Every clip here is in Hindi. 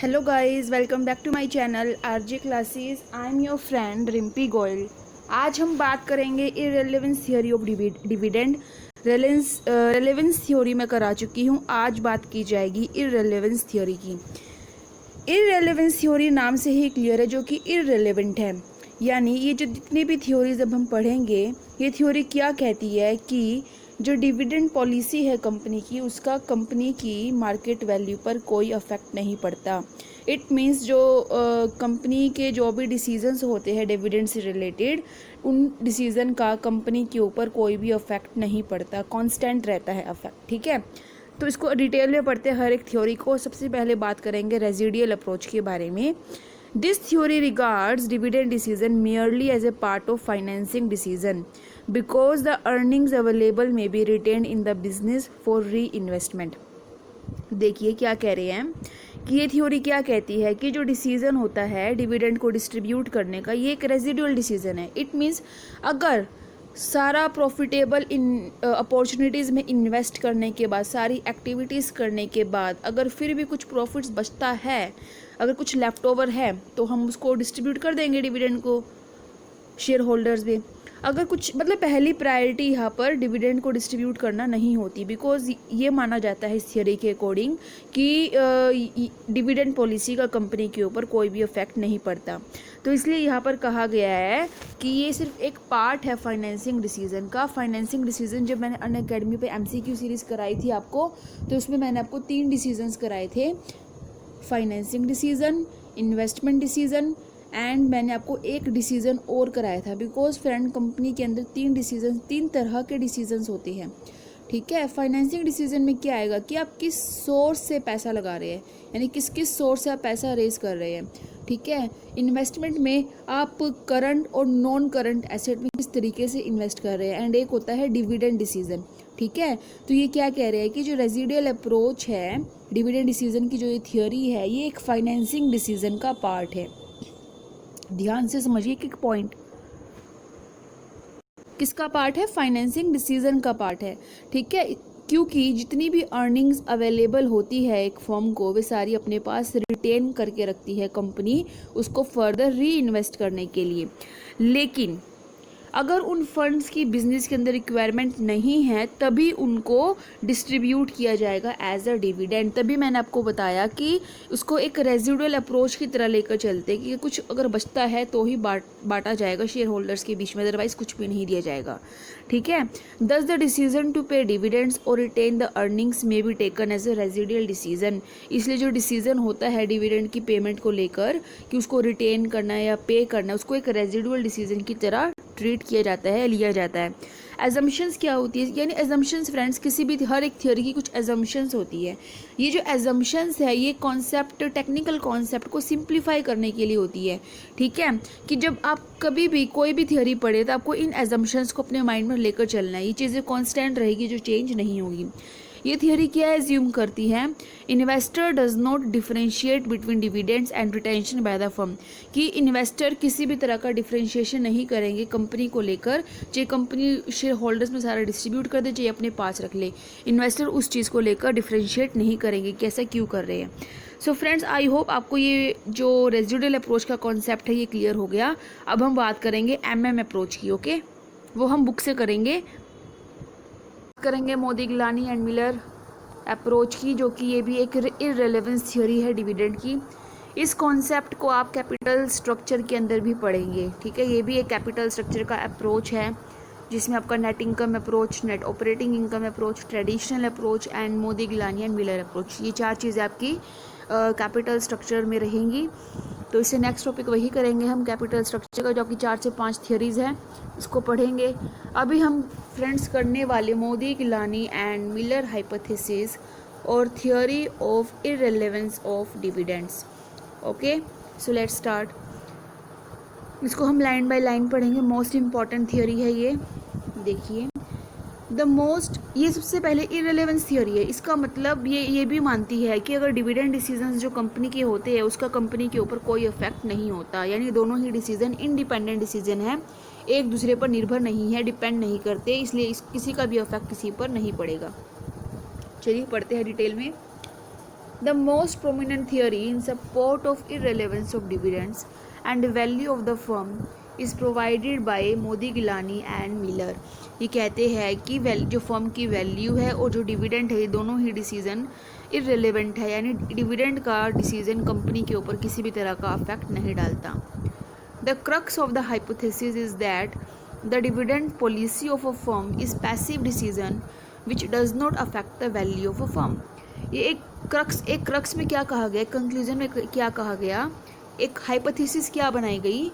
Hello guys, welcome back to my channel RJ Classes. I am your friend Rimpy Goyal. आज हम बात करेंगे इररिलेवेंस theory of dividend. Relevance theory मैं करा चुकी हूँ, आज बात की जाएगी इररिलेवेंस थ्योरी की। इररिलेवेंस थ्योरी नाम से ही क्लियर है जो कि इररिलेवेंट है, यानी ये जो जितनी भी थ्योरीज अब हम पढ़ेंगे, ये थ्योरी क्या कहती है कि जो डिविडेंड पॉलिसी है कंपनी की, उसका कंपनी की मार्केट वैल्यू पर कोई अफेक्ट नहीं पड़ता। इट मीन्स जो कंपनी के जो भी डिसीजंस होते हैं डिविडेंड से रिलेटेड, उन डिसीजन का कंपनी के ऊपर कोई भी अफेक्ट नहीं पड़ता, कांस्टेंट रहता है अफेक्ट। ठीक है, तो इसको डिटेल में पढ़ते हैं हर एक थ्योरी को। सबसे पहले बात करेंगे रेजिडियल अप्रोच के बारे में। This theory regards dividend decision merely as a part of financing decision because the earnings available may be retained in the business for reinvestment। देखिए क्या कह रहे हैं कि ये थ्योरी क्या कहती है कि जो डिसीजन होता है डिविडेंड को डिस्ट्रीब्यूट करने का, ये एक रेजिडुअल डिसीजन है। इट मीन्स अगर सारा प्रॉफिटेबल अपॉर्चुनिटीज़ में इन्वेस्ट करने के बाद, सारी एक्टिविटीज़ करने के बाद, अगर फिर भी कुछ प्रॉफिट्स बचता है, अगर कुछ लेफ्ट ओवर है, तो हम उसको डिस्ट्रीब्यूट कर देंगे डिविडेंड को, शेयर होल्डर्स भी। अगर कुछ मतलब पहली प्रायोरिटी यहाँ पर डिविडेंड को डिस्ट्रीब्यूट करना नहीं होती, बिकॉज ये माना जाता है इस थियरी के अकॉर्डिंग कि डिविडेंड पॉलिसी का कंपनी के ऊपर कोई भी इफेक्ट नहीं पड़ता। तो इसलिए यहाँ पर कहा गया है कि ये सिर्फ एक पार्ट है फाइनेंसिंग डिसीजन का। फाइनेंसिंग डिसीजन जब मैंने अनअकैडमी पे MCQ सीरीज़ कराई थी आपको, तो उसमें मैंने आपको 3 डिसीजंस कराए थे, financing decision, investment decision and मैंने आपको एक डिसीजन और कराया था, बिकॉज फ्रेंड कंपनी के अंदर 3 तरह के डिसीजंस होते हैं। ठीक है, फाइनेंसिंग डिसीजन में क्या आएगा कि आप किस सोर्स से पैसा लगा रहे हैं, यानी किस सोर्स से आप पैसा रेज कर रहे हैं। ठीक है, इन्वेस्टमेंट में आप करंट और नॉन करंट एसेट में किस तरीके से इन्वेस्ट कर रहे हैं, एंड एक होता है डिविडेंड डिसीजन। ठीक है, तो ये क्या कह रहे हैं कि जो रेजिडियल अप्रोच है डिविडेंड डिसीजन की, जो ये थियोरी है, ये एक फाइनेंसिंग डिसीजन का पार्ट है। ध्यान से समझिए कि पॉइंट किसका पार्ट है, फाइनेंसिंग डिसीजन का पार्ट है। ठीक है, क्योंकि जितनी भी अर्निंग्स अवेलेबल होती है एक फर्म को, वे सारी अपने पास रिटेन करके रखती है कंपनी, उसको फर्दर री इन्वेस्ट करने के लिए। लेकिन अगर उन फंड्स की बिजनेस के अंदर रिक्वायरमेंट नहीं है, तभी उनको डिस्ट्रीब्यूट किया जाएगा एज अ डिविडेंड। तभी मैंने आपको बताया कि उसको एक रेजिडुअल अप्रोच की तरह लेकर चलते कि कुछ अगर बचता है तो ही बांटा जाएगा शेयर होल्डर्स के बीच में, अदरवाइज कुछ भी नहीं दिया जाएगा। ठीक है, thus the decision to pay dividends और retain the earnings may be taken as a residual decision. इसलिए जो डिसीजन होता है डिविडेंड की पेमेंट को लेकर कि उसको रिटेन करना है या पे करना है, उसको एक रेजिडुअल डिसीजन की तरह ट्रीट किया जाता है, लिया जाता है। एजम्पशंस क्या होती है, यानी एजम्पशंस फ्रेंड्स किसी भी हर एक थ्योरी की कुछ एजम्पशंस होती है। ये जो एजम्पशंस है, ये कॉन्सेप्ट, टेक्निकल कॉन्सेप्ट को सिंप्लीफाई करने के लिए होती है। ठीक है, कि जब आप कभी भी कोई भी थ्योरी पढ़े तो आपको इन एजम्पशंस को अपने माइंड में लेकर चलना है। ये चीज़ें कॉन्स्टेंट रहेगी, जो चेंज नहीं होगी। ये थियोरी क्या एज्यूम करती है, investor does not differentiate between dividends and retention by the firm, कि इन्वेस्टर किसी भी तरह का डिफरेंशिएशन नहीं करेंगे कंपनी को लेकर, चाहे कंपनी शेयर होल्डर्स में सारा डिस्ट्रीब्यूट कर दे, चाहे अपने पास रख ले। इन्वेस्टर उस चीज़ को लेकर डिफरेंशिएट नहीं करेंगे कि ऐसा क्यों कर रहे हैं। सो फ्रेंड्स, आई होप आपको ये जो रेजिडुअल अप्रोच का कॉन्सेप्ट है ये क्लियर हो गया। अब हम बात करेंगे MM अप्रोच की। ओके, वो हम बुक से करेंगे मोदिग्लानी एंड मिलर अप्रोच की, जो कि ये भी एक इररिलेवेंस थ्योरी है डिविडेंड की। इस कॉन्सेप्ट को आप कैपिटल स्ट्रक्चर के अंदर भी पढ़ेंगे। ठीक है, ये भी एक कैपिटल स्ट्रक्चर का अप्रोच है, जिसमें आपका net income approach, net operating income approach, traditional approach and Modigliani and Miller approach, ये 4 चीज़ें आपकी कैपिटल स्ट्रक्चर में रहेंगी। तो इससे नेक्स्ट टॉपिक वही करेंगे हम, कैपिटल स्ट्रक्चर का, जो कि 4 से 5 थियरीज़ हैं, इसको पढ़ेंगे। अभी हम फ्रेंड्स करने वाले मोदिग्लानी एंड मिलर हाइपोथेसिस और theory of इररिलेवेंस of dividends. Okay, so let's start. इसको हम लाइन बाय लाइन पढ़ेंगे, मोस्ट इम्पॉर्टेंट थियोरी है ये। देखिए, ये सबसे पहले इररिलेवेंस थ्योरी है। इसका मतलब ये भी मानती है कि अगर डिविडेंड डिसीजंस जो कंपनी के होते हैं, उसका कंपनी के ऊपर कोई इफेक्ट नहीं होता, यानी दोनों ही डिसीजन इंडिपेंडेंट डिसीजन है, एक दूसरे पर निर्भर नहीं है, डिपेंड नहीं करते, इसलिए किसी का भी इफेक्ट किसी पर नहीं पड़ेगा। चलिए पढ़ते हैं डिटेल में। The most prominent theory in support of irrelevance of dividends and the value of the firm is provided by Modigliani and Miller. ये कहते हैं कि जो फर्म की वैल्यू है और जो डिविडेंड है, दोनों ही डिसीजन इररिलेवेंट है, यानी डिविडेंड का डिसीजन कंपनी के ऊपर किसी भी तरह का अफेक्ट नहीं डालता। The crux of the hypothesis is that the dividend policy of a firm is passive decision which does not affect the value of a firm. ये एक क्रक्स में क्या कहा गया, कंक्लूजन में क्या कहा गया, एक हाइपोथेसिस क्या बनाई गई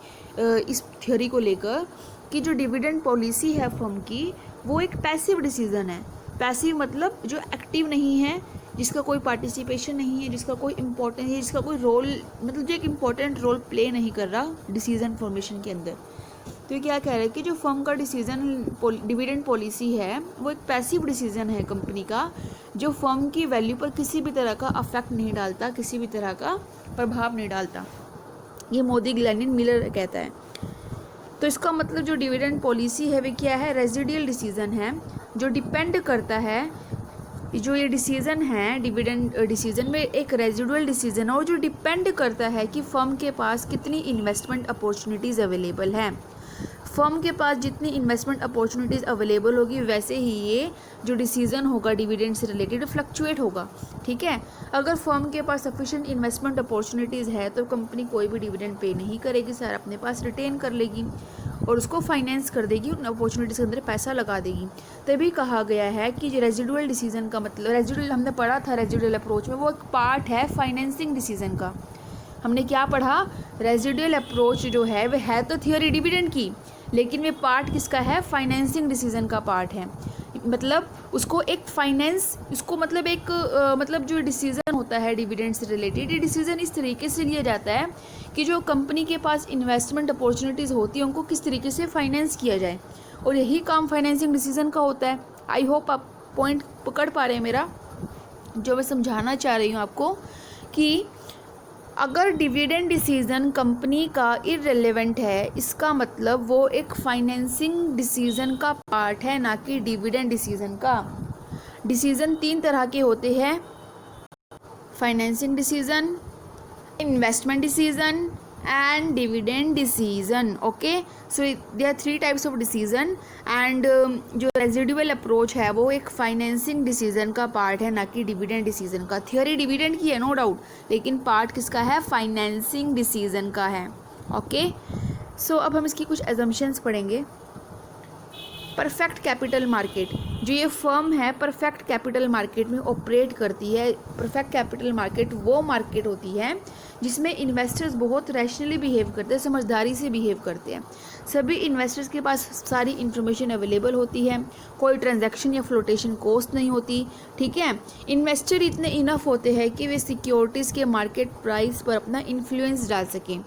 इस थ्योरी को लेकर कि जो डिविडेंड पॉलिसी है फर्म की वो एक पैसिव डिसीजन है। पैसिव मतलब जो एक्टिव नहीं है, जिसका कोई पार्टिसिपेशन नहीं है, जिसका कोई इम्पोर्टेंस है, जिसका कोई रोल, मतलब जो एक इम्पोर्टेंट रोल प्ले नहीं कर रहा डिसीजन फॉर्मेशन के अंदर। तो ये क्या कह रहा है कि जो फर्म का डिविडेंड पॉलिसी है वो एक पैसिव डिसीजन है कंपनी का, जो फर्म की वैल्यू पर किसी भी तरह का अफेक्ट नहीं डालता, किसी भी तरह का प्रभाव नहीं डालता। ये मोदी गिलानी मिलर कहता है। तो इसका मतलब जो डिविडेंड पॉलिसी है वे क्या है, रेजिडियल डिसीजन है, जो डिपेंड करता है, जो ये डिसीजन है डिविडेंड डिसीजन में एक रेजिडुअल डिसीजन है और जो डिपेंड करता है कि फर्म के पास कितनी इन्वेस्टमेंट अपॉर्चुनिटीज़ अवेलेबल है। फर्म के पास जितनी इन्वेस्टमेंट अपॉर्चुनिटीज़ अवेलेबल होगी वैसे ही ये जो डिसीजन होगा डिविडेंड से रिलेटेड फ्लक्चुएट होगा। ठीक है, अगर फर्म के पास सफिशिएंट इन्वेस्टमेंट अपॉर्चुनिटीज़ है तो कंपनी कोई भी डिविडेंड पे नहीं करेगी, सारा अपने पास रिटेन कर लेगी और उसको फाइनेंस कर देगी, उन अपॉर्चुनिटीज़ के अंदर पैसा लगा देगी। तभी कहा गया है कि रेजिडुअल डिसीजन का मतलब, रेजिडुअल हमने पढ़ा था रेजिडुअल अप्रोच में, वो एक पार्ट है फाइनेंसिंग डिसीजन का। हमने क्या पढ़ा, रेजिडुअल अप्रोच जो है वह है तो थियोरी डिविडेंड की, लेकिन वे पार्ट किसका है, फाइनेंसिंग डिसीजन का पार्ट है। मतलब उसको एक फाइनेंस, उसको मतलब एक मतलब जो डिसीजन होता है डिविडेंड से रिलेटेड, ये डिसीजन इस तरीके से लिया जाता है कि जो कंपनी के पास इन्वेस्टमेंट अपॉर्चुनिटीज़ होती है उनको किस तरीके से फाइनेंस किया जाए, और यही काम फाइनेंसिंग डिसीजन का होता है। आई होप आप पॉइंट पकड़ पा रहे हैं मेरा, जो मैं समझाना चाह रही हूँ आपको कि अगर डिविडेंड डिसीजन कंपनी का इररिलेवेंट है, इसका मतलब वो एक फाइनेंसिंग डिसीजन का पार्ट है, ना कि डिविडेंड डिसीजन का। डिसीजन 3 तरह के होते हैं, financing decision, investment decision and dividend decision. Okay, so there are 3 types of decision and जो residual approach है वो एक फाइनेंसिंग डिसीजन का पार्ट है, ना कि डिविडेंड डिसीजन का। थियोरी डिविडेंड की है नो डाउट, लेकिन पार्ट किसका है, फाइनेंसिंग डिसीजन का है। ओके, सो अब हम इसकी कुछ एजम्पशंस पढ़ेंगे। परफेक्ट कैपिटल मार्केट, जो ये फर्म है परफेक्ट कैपिटल मार्केट में ऑपरेट करती है। परफेक्ट कैपिटल मार्केट वो मार्केट होती है जिसमें इन्वेस्टर्स बहुत रैशनली बिहेव करते हैं, समझदारी से बिहेव करते हैं। सभी इन्वेस्टर्स के पास सारी इन्फॉर्मेशन अवेलेबल होती है, कोई ट्रांजैक्शन या फ्लोटेशन कॉस्ट नहीं होती। ठीक है, इन्वेस्टर इतने इनफ होते हैं कि वे सिक्योरिटीज़ के मार्केट प्राइस पर अपना इन्फ्लुएंस डाल सकें,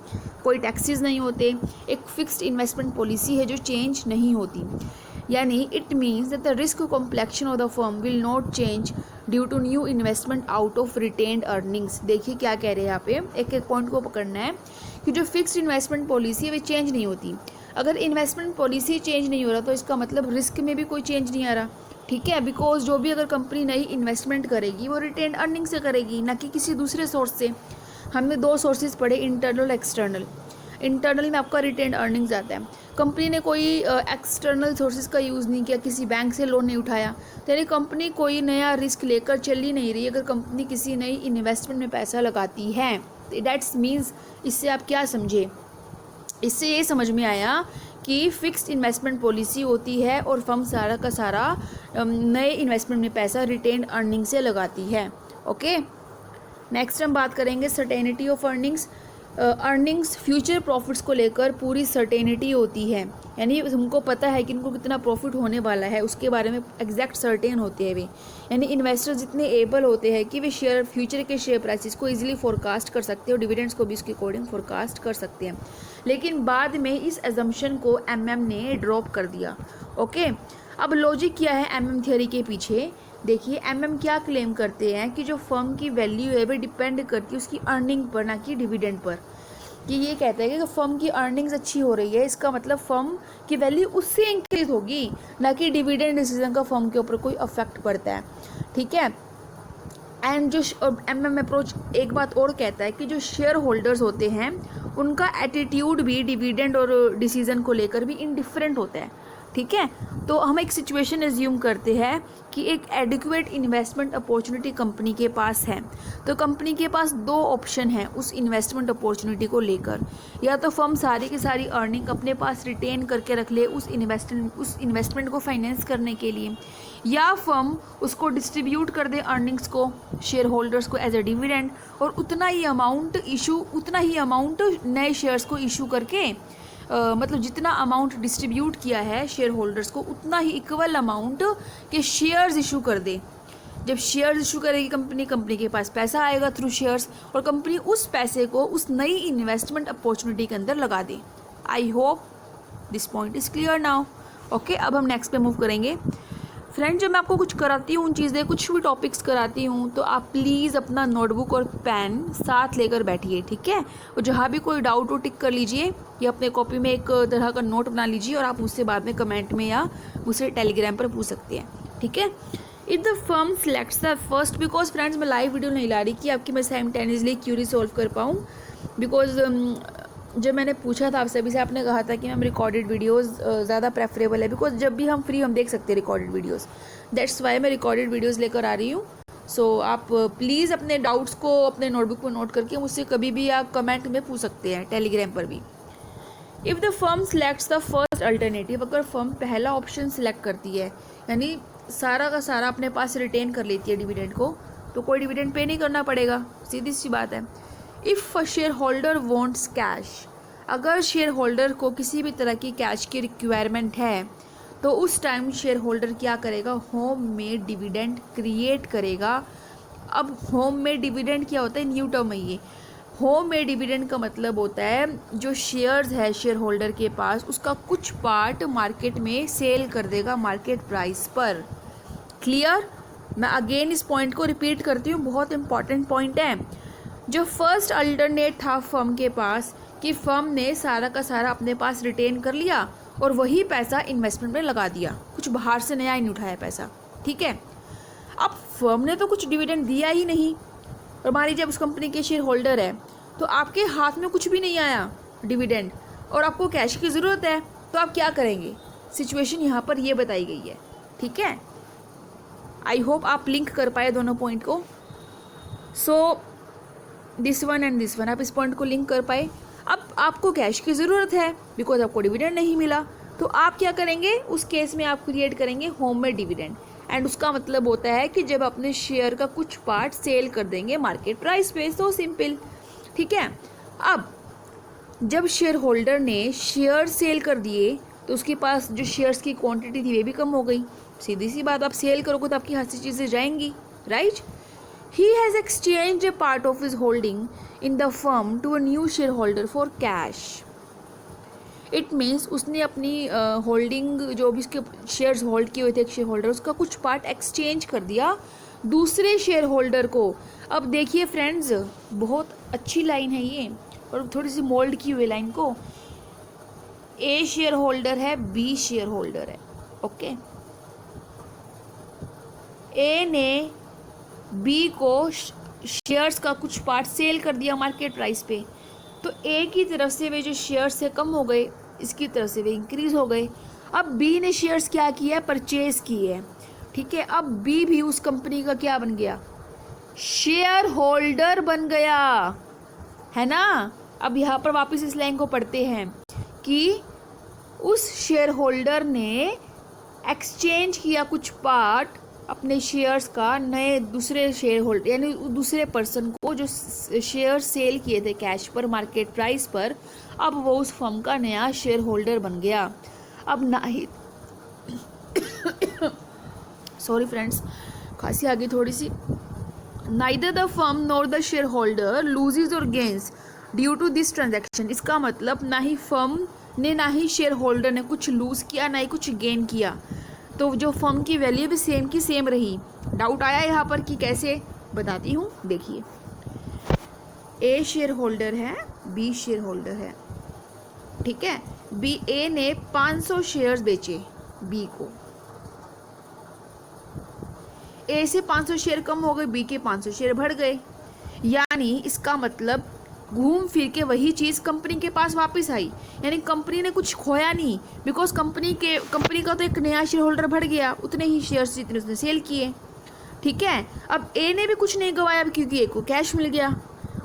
कोई टैक्सेस नहीं होते, एक फिक्स्ड इन्वेस्टमेंट पॉलिसी है जो चेंज नहीं होती। यानी it means that the risk complexion of the firm will not change due to new investment out of retained earnings. देखिए क्या कह रहे हैं यहाँ पे, एक एक पॉइंट को पकड़ना है कि जो फिक्स्ड इन्वेस्टमेंट पॉलिसी है वो चेंज नहीं होती। अगर इन्वेस्टमेंट पॉलिसी चेंज नहीं हो रहा तो इसका मतलब रिस्क में भी कोई चेंज नहीं आ रहा। ठीक है, बिकॉज जो भी अगर कंपनी नई इन्वेस्टमेंट करेगी वो रिटेन्ड अर्निंग से करेगी, ना कि किसी दूसरे सोर्स से। हमने 2 सोर्सेज पढ़े, इंटरनल एक्सटर्नल। इंटरनल में आपका रिटेन्ड अर्निंग्स आता है, कंपनी ने कोई एक्सटर्नल सोर्सेज का यूज़ नहीं किया, किसी बैंक से लोन नहीं उठाया, तो यानी कंपनी कोई नया रिस्क लेकर चल ही नहीं रही। अगर कंपनी किसी नई इन्वेस्टमेंट में पैसा लगाती है दैट्स मीन्स, इससे आप क्या समझे, इससे ये समझ में आया कि फिक्स्ड इन्वेस्टमेंट पॉलिसी होती है और फर्म सारा का सारा नए इन्वेस्टमेंट में पैसा रिटेन्ड अर्निंग से लगाती है। ओके, नेक्स्ट हम बात करेंगे certainty of earnings. Earnings future profits को लेकर पूरी सर्टेनिटी होती है, यानी हमको पता है कि इनको कितना प्रॉफिट होने वाला है, उसके बारे में एग्जैक्ट सर्टेन होते हैं वे। यानी इन्वेस्टर्स जितने एबल होते हैं कि वे शेयर फ्यूचर के शेयर प्राइसेस को इजीली फोरकास्ट कर सकते हैं और डिविडेंड्स को भी इसके अकॉर्डिंग फोरकास्ट कर सकते हैं। लेकिन बाद में इस एजम्पशन को एमएम ने ड्रॉप कर दिया। ओके, अब लॉजिक क्या है एमएम थियोरी के पीछे, देखिए एमएम क्या क्लेम करते हैं कि जो फर्म की वैल्यू है वो डिपेंड करती है उसकी अर्निंग पर, ना कि डिविडेंड पर। कि ये कहता है कि फर्म की अर्निंग्स अच्छी हो रही है, इसका मतलब फर्म की वैल्यू उससे इंक्रीज होगी, ना कि डिविडेंड डिसीजन का फर्म के ऊपर कोई अफेक्ट पड़ता है। ठीक है, एंड जो MM अप्रोच एक बात और कहता है कि जो शेयर होल्डर्स होते हैं उनका एटीट्यूड भी डिविडेंड और डिसीजन को लेकर भी इनडिफरेंट होता है, ठीक है। तो हम एक सिचुएशन एज्यूम करते हैं कि एक एडिक्वेट इन्वेस्टमेंट अपॉर्चुनिटी कंपनी के पास है। तो कंपनी के पास दो ऑप्शन हैं उस इन्वेस्टमेंट अपॉर्चुनिटी को लेकर, या तो फर्म सारी की सारी अर्निंग अपने पास रिटेन करके रख ले उस इन्वेस्टमेंट को फाइनेंस करने के लिए, या फर्म उसको डिस्ट्रीब्यूट कर दे अर्निंग्स को शेयर होल्डर्स को एज ए डिविडेंड, और उतना ही अमाउंट नए शेयर्स को इशू करके मतलब जितना अमाउंट डिस्ट्रीब्यूट किया है शेयर होल्डर्स को उतना ही इक्वल अमाउंट के शेयर्स इशू कर दे। जब शेयर्स इशू करेगी कंपनी के पास पैसा आएगा थ्रू शेयर्स, और कंपनी उस पैसे को उस नई इन्वेस्टमेंट अपॉर्चुनिटी के अंदर लगा दे। I hope this point is clear now. Okay, अब हम नेक्स्ट पे मूव करेंगे। फ्रेंड, जब मैं आपको कुछ कराती हूँ चीज़ें, कुछ भी टॉपिक्स कराती हूँ, तो आप प्लीज़ अपना नोटबुक और पेन साथ लेकर बैठिए, ठीक है। और जहाँ भी कोई डाउट हो टिक कर लीजिए या अपने कॉपी में एक तरह का नोट बना लीजिए, और आप मुझसे बाद में कमेंट में या मुझसे टेलीग्राम पर पूछ सकते हैं, ठीक है। If the firm selects the first, because friends मैं लाइव वीडियो नहीं ला रही कि आपकी मैं साइमल्टेनियसली क्यूरी सॉल्व कर पाऊँ, बिकॉज जब मैंने पूछा था आप सभी से, आपने कहा था कि मैम रिकॉर्डेड वीडियोस ज़्यादा प्रेफरेबल है, बिकॉज जब भी हम फ्री हम देख सकते हैं रिकॉर्डेड वीडियोस। दैट्स वाई मैं रिकॉर्डेड वीडियोस लेकर आ रही हूँ। सो आप प्लीज़ अपने डाउट्स को अपने नोटबुक में नोट करके मुझसे कभी भी आप कमेंट में पूछ सकते हैं, टेलीग्राम पर भी। If the firm selects the first alternative, अगर फर्म पहला ऑप्शन सेलेक्ट करती है, यानी सारा का सारा अपने पास रिटेन कर लेती है डिविडेंड को, तो कोई डिविडेंड पे नहीं करना पड़ेगा, सीधी सी बात है। If share holder wants cash, अगर शेयर होल्डर को किसी भी तरह की कैश की रिक्वायरमेंट है, तो उस टाइम शेयर होल्डर क्या करेगा, होम मेड डिविडेंड क्रिएट करेगा। अब होम मेड डिविडेंड क्या होता है, न्यू टर्म है ये। होम मेड डिविडेंड का मतलब होता है जो शेयर्स है शेयर होल्डर के पास, उसका कुछ पार्ट मार्केट में सेल कर देगा मार्केट प्राइस पर। क्लियर? मैं अगेन इस पॉइंट को रिपीट करती हूँ, बहुत इंपॉर्टेंट पॉइंट है। जो फर्स्ट अल्टरनेट था फर्म के पास कि फर्म ने सारा का सारा अपने पास रिटेन कर लिया और वही पैसा इन्वेस्टमेंट में लगा दिया, कुछ बाहर से नया ही नहीं उठाया पैसा, ठीक है। अब फर्म ने तो कुछ डिविडेंड दिया ही नहीं, और मान लीजिए उस कंपनी के शेयर होल्डर है, तो आपके हाथ में कुछ भी नहीं आया डिविडेंड और आपको कैश की ज़रूरत है, तो आप क्या करेंगे। सिचुएशन यहाँ पर ये बताई गई है, ठीक है। आई होप आप लिंक कर पाए दोनों पॉइंट को। So this one and this one, आप इस पॉइंट को लिंक कर पाए। अब आपको कैश की ज़रूरत है बिकॉज आपको डिविडेंड नहीं मिला, तो आप क्या करेंगे, उस केस में आप क्रिएट करेंगे होम मेड डिविडेंड, एंड उसका मतलब होता है कि जब अपने शेयर का कुछ पार्ट सेल कर देंगे मार्केट प्राइस पे, सो सिंपल, ठीक है। अब जब शेयर होल्डर ने शेयर सेल कर दिए, तो उसके पास जो शेयर्स की क्वांटिटी थी वे भी कम हो गई। सीधी सी बात, आप सेल करोगे तो आपकी हाथ से चीज़ें जाएंगी, right. He has exchanged a part of his holding in the firm to a new shareholder for cash. It means उसने अपनी होल्डिंग जो भी उसके शेयर्स होल्ड किए हुए थे एक शेयर होल्डर, उसका कुछ पार्ट एक्सचेंज कर दिया दूसरे शेयर होल्डर को। अब देखिए फ्रेंड्स, बहुत अच्छी लाइन है ये और थोड़ी सी मोल्ड की हुई लाइन को। ए शेयर होल्डर है, बी शेयर होल्डर है, ओके। ए ने बी को शेयर्स का कुछ पार्ट सेल कर दिया मार्केट प्राइस पे, तो ए की तरफ से वे जो शेयर्स से कम हो गए, इसकी तरफ से वे इंक्रीज हो गए। अब बी ने शेयर्स क्या किया है, परचेज किए है, ठीक है। अब बी भी उस कंपनी का क्या बन गया, शेयर होल्डर बन गया, है ना। अब यहाँ पर वापस इस लाइन को पढ़ते हैं कि उस शेयर होल्डर ने एक्सचेंज किया कुछ पार्ट अपने शेयर्स का नए दूसरे शेयर होल्डर, यानी दूसरे पर्सन को जो शेयर सेल किए थे कैश पर मार्केट प्राइस पर, अब वो उस फर्म का नया शेयर होल्डर बन गया। अब ना ही सॉरी फ्रेंड्स, खांसी आ गई थोड़ी सी। Neither the firm nor the shareholder losses or gains due to this transaction. इसका मतलब ना ही फर्म ने ना ही शेयर होल्डर ने कुछ लूज किया, ना ही कुछ गेन किया, तो जो फर्म की वैल्यू भी सेम की सेम रही। डाउट आया यहाँ पर कि कैसे, बताती हूँ, देखिए। ए शेयर होल्डर है, बी शेयर होल्डर है, ठीक है। बी ए ने 500 शेयर्स बेचे बी को, ए से 500 शेयर कम हो गए, बी के 500 शेयर बढ़ गए, यानी इसका मतलब घूम फिर के वही चीज़ कंपनी के पास वापस आई, यानी कंपनी ने कुछ खोया नहीं, बिकॉज कंपनी का तो एक नया शेयर होल्डर बढ़ गया, उतने ही शेयर्स जितने उसने सेल किए। ठीक है, अब ए ने भी कुछ नहीं गंवाया क्योंकि ए को कैश मिल गया,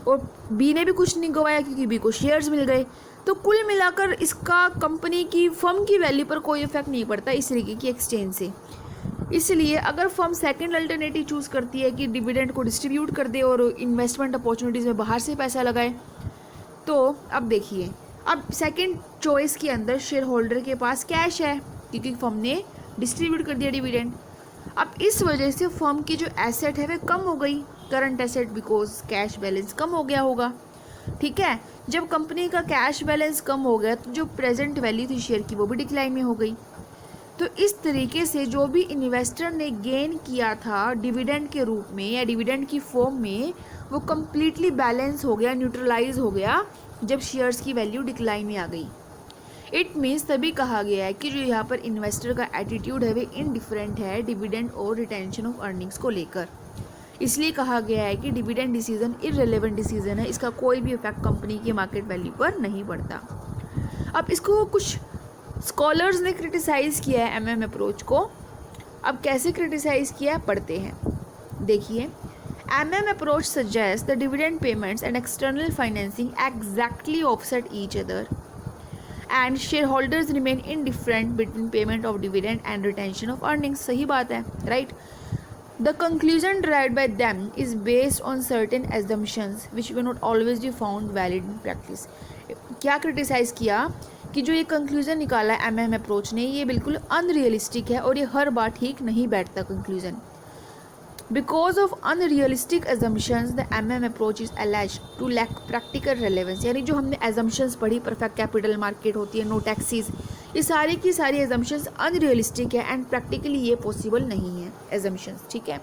और बी ने भी कुछ नहीं गंवाया क्योंकि बी को शेयर्स मिल गए। तो कुल मिलाकर इसका कंपनी की फर्म की वैल्यू पर कोई इफेक्ट नहीं पड़ता इस तरीके की एक्सचेंज से। इसलिए अगर फर्म सेकंड अल्टरनेटिव चूज़ करती है कि डिविडेंड को डिस्ट्रीब्यूट कर दे और इन्वेस्टमेंट अपॉर्चुनिटीज़ में बाहर से पैसा लगाए, तो अब देखिए, अब सेकंड चॉइस के अंदर शेयर होल्डर के पास कैश है क्योंकि फर्म ने डिस्ट्रीब्यूट कर दिया डिविडेंड। अब इस वजह से फर्म की जो एसेट है वह कम हो गई, current asset, because cash balance कम हो गया होगा। ठीक है, जब कंपनी का कैश बैलेंस कम हो गया तो जो प्रेजेंट वैल्यू थी शेयर की वो भी डिक्लाइन में हो गई। तो इस तरीके से जो भी इन्वेस्टर ने गेन किया था डिविडेंड के रूप में या डिविडेंड की फॉर्म में, वो कम्प्लीटली बैलेंस हो गया, न्यूट्रलाइज हो गया जब शेयर्स की वैल्यू डिक्लाइन में आ गई। इट मीन्स तभी कहा गया है कि जो यहाँ पर इन्वेस्टर का एटीट्यूड है वे इनडिफरेंट है डिविडेंड और रिटेंशन ऑफ अर्निंग्स को लेकर। इसलिए कहा गया है कि डिविडेंड डिसीजन इररिलेवेंट डिसीजन है, इसका कोई भी इफेक्ट कंपनी की मार्केट वैल्यू पर नहीं पड़ता। अब इसको कुछ स्कॉलर्स ने क्रिटिसाइज़ किया है एमएम अप्रोच को। अब कैसे क्रिटिसाइज़ किया है पढ़ते हैं, देखिए। MM approach suggests the dividend payments and external financing exactly offset each other and shareholders remain indifferent between payment of dividend and retention of earnings. सही बात है, right? The conclusion derived by them is based on certain assumptions which will not always be found valid in practice. क्या क्रिटिसाइज़ किया कि जो ये कंक्लूजन निकाला है MM अप्रोच ने, ये बिल्कुल अनरियलिस्टिक है और ये हर बार ठीक नहीं बैठता conclusion. Because of unrealistic assumptions, the MM approach is alleged to lack practical relevance. यानी जो हमने assumptions पढ़ी, perfect capital market होती है, no taxes, ये सारी की सारी assumptions unrealistic है and practically ये possible नहीं है assumptions। ठीक है,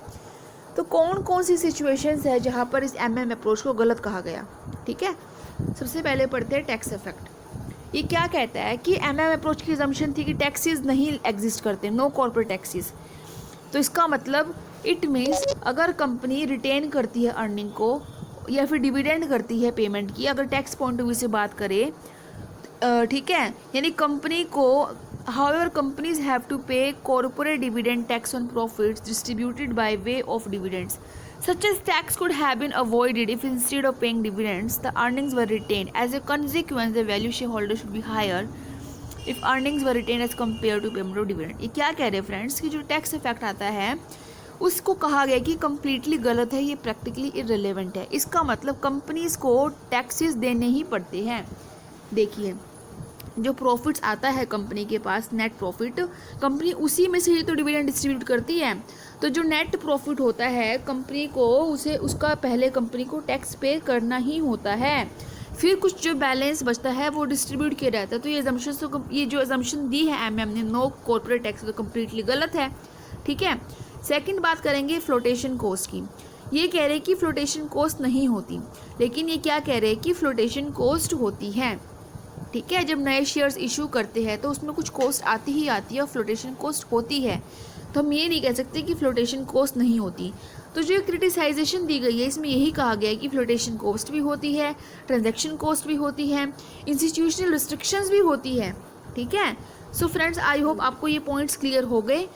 तो कौन कौन सी situations है जहाँ पर इस MM approach को गलत कहा गया। ठीक है, सबसे पहले पढ़ते हैं टैक्स इफेक्ट। ये क्या कहता है कि MM approach की assumption थी कि टैक्सेस नहीं एग्जिस्ट करते, नो कॉर्पोरेट टैक्सेस। तो इसका मतलब इट मीन्स अगर कंपनी रिटेन करती है अर्निंग को या फिर डिविडेंड करती है पेमेंट की, अगर टैक्स पॉइंट ऑफ व्यू से बात करें, ठीक है, यानी कंपनी को हाउएवर कंपनीज हैव टू पे corporate dividend tax on profits distributed by way of dividends, such as tax could have been avoided if instead of paying dividends the earnings were retained. As a consequence the value shareholder should be higher if earnings were retained as compared to payment of dividend. ये क्या कह रहे हैं फ्रेंड्स कि जो टैक्स इफेक्ट आता है उसको कहा गया कि कम्प्लीटली गलत है, ये प्रैक्टिकली इररिलेवेंट है। इसका मतलब कंपनीज को टैक्सेस देने ही पड़ते हैं। देखिए, जो प्रॉफिट्स आता है कंपनी के पास, नेट प्रॉफिट, कंपनी उसी में से ही तो डिविडेंड डिस्ट्रीब्यूट करती है। तो जो नेट प्रॉफिट होता है कंपनी को, उसे उसका पहले कंपनी को टैक्स पे करना ही होता है, फिर कुछ जो बैलेंस बचता है वो डिस्ट्रीब्यूट किया जाता है। तो ये एजम्पशन, तो ये जो एजम्पशन दी है MM ने, नो कॉर्पोरेट टैक्स, तो कम्प्लीटली गलत है। ठीक है, सेकंड बात करेंगे फ्लोटेशन कॉस्ट की। ये कह रहे हैं कि फ्लोटेशन कॉस्ट नहीं होती, लेकिन ये क्या कह रहे हैं कि फ्लोटेशन कॉस्ट होती है। ठीक है, जब नए शेयर्स इशू करते हैं तो उसमें कुछ कॉस्ट आती ही आती है और फ्लोटेशन कॉस्ट होती है। तो हम ये नहीं कह सकते कि फ्लोटेशन कॉस्ट नहीं होती। तो जो क्रिटिसाइजेशन दी गई है इसमें यही कहा गया है कि फ्लोटेशन कॉस्ट भी होती है, ट्रांजैक्शन कॉस्ट भी होती है, इंस्टीट्यूशनल रिस्ट्रिक्शंस भी होती है। ठीक है, सो फ्रेंड्स, आई होप आपको ये पॉइंट्स क्लियर हो गए।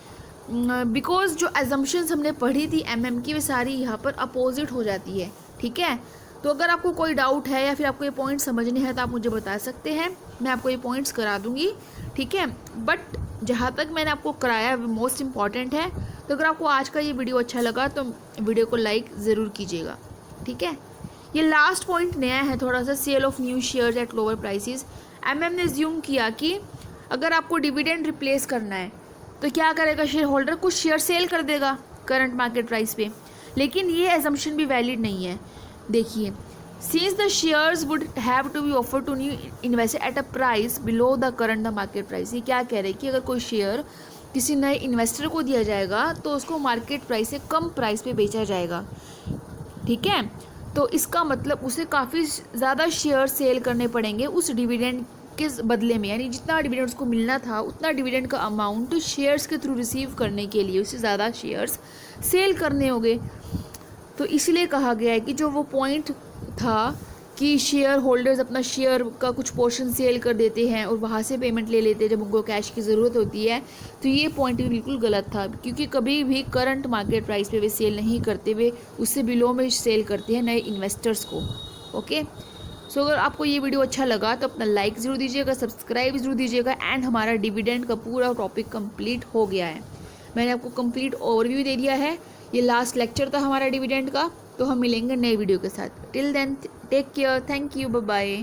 बिकॉज जो एजम्पशंस हमने पढ़ी थी MM की, वे सारी यहाँ पर अपोजिट हो जाती है। ठीक है, तो अगर आपको कोई डाउट है या फिर आपको ये पॉइंट समझने हैं तो आप मुझे बता सकते हैं, मैं आपको ये पॉइंट्स करा दूंगी। ठीक है, बट जहाँ तक मैंने आपको कराया वो मोस्ट इम्पॉर्टेंट है। तो अगर आपको आज का ये वीडियो अच्छा लगा तो वीडियो को लाइक ज़रूर कीजिएगा। ठीक है, ये लास्ट पॉइंट नया है थोड़ा सा, sale of new shares at lower prices. MM ने ज्यूम किया कि अगर आपको डिविडेंड रिप्लेस करना है तो क्या करेगा शेयर होल्डर, कुछ शेयर सेल कर देगा करंट मार्केट प्राइस पे, लेकिन ये एजम्पशन भी वैलिड नहीं है। देखिए, since the shares would have to be offer to new investor at a price below the current the market price. ये क्या कह रहे हैं कि अगर कोई शेयर किसी नए इन्वेस्टर को दिया जाएगा तो उसको मार्केट प्राइस से कम प्राइस पे बेचा जाएगा। ठीक है, तो इसका मतलब उसे काफ़ी ज़्यादा शेयर सेल करने पड़ेंगे उस डिविडेंड के बदले में, यानी जितना डिविडेंड उसको मिलना था उतना डिविडेंड का अमाउंट शेयर्स के थ्रू रिसीव करने के लिए उससे ज़्यादा शेयर्स सेल करने होंगे। तो इसलिए कहा गया है कि जो वो पॉइंट था कि शेयर होल्डर्स अपना शेयर का कुछ पोर्शन सेल कर देते हैं और वहाँ से पेमेंट ले लेते हैं जब उनको कैश की ज़रूरत होती है, तो ये पॉइंट भी बिल्कुल गलत था, क्योंकि कभी भी करंट मार्केट प्राइस पे वे सेल नहीं करते, वे उससे बिलो में सेल करते हैं नए इन्वेस्टर्स को। ओके, सो अगर आपको ये वीडियो अच्छा लगा तो अपना लाइक ज़रूर दीजिएगा, सब्सक्राइब ज़रूर दीजिएगा। एंड हमारा डिविडेंड का पूरा टॉपिक कंप्लीट हो गया है, मैंने आपको कंप्लीट ओवरव्यू दे दिया है। ये लास्ट लेक्चर था हमारा डिविडेंड का। तो हम मिलेंगे नए वीडियो के साथ। Till then take care, thank you, bye bye.